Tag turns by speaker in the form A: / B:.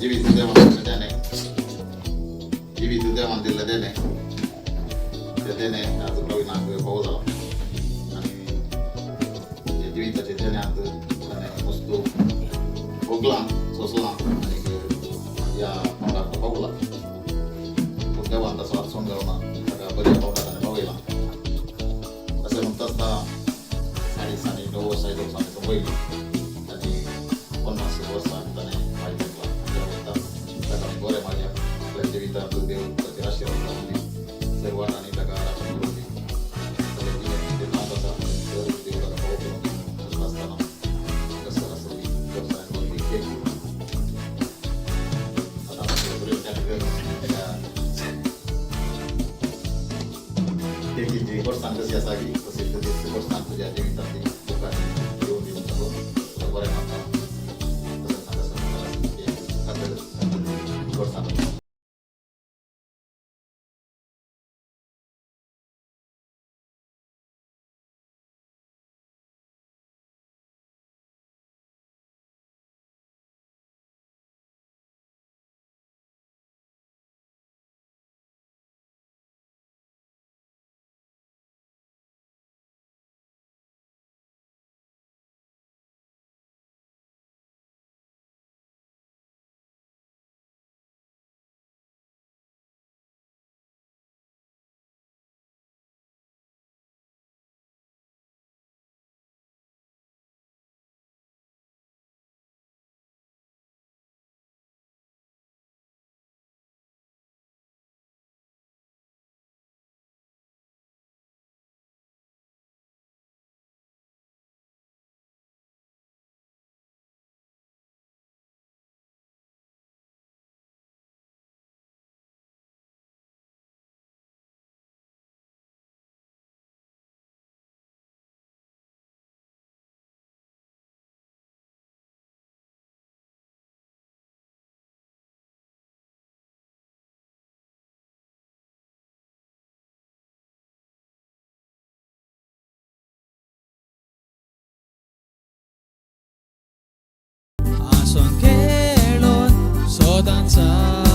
A: जीवित देवान त्याने जीवित देवान दिलं त्याने त्या त्याने आज प्रवीणाक भाऊ झाला आणि जीविताचे त्याने आज त्याने वस्तू भोगला सोसला आणि या पावडाक भोगला तो देवान तसा हात सोंगवला सगळ्या बऱ्या पावडाकाने भावला असं म्हणतात 9:30 वर्षाचं बैल आणि 50 वर्षांनी त्याने पाय घेतला त्याला गोऱ्या माझ्या आपल्या जीविताचं देव त्याचे आशीर्वाद लावून सर्वांना आणि त्या गावाला बोलवली त्याच्या जीवनात ते नावाचा देवाला भाऊ करून असताना कसं असं व्यवसायांवर केली आता केकीची गोष्टांत कशी असावी तसेच त्याची गोष्टांत तुझ्या जीवितातली लोकांनी येऊन देऊन तुला बऱ्या मानतात तसं गोष्टांत
B: Son che lo so danzare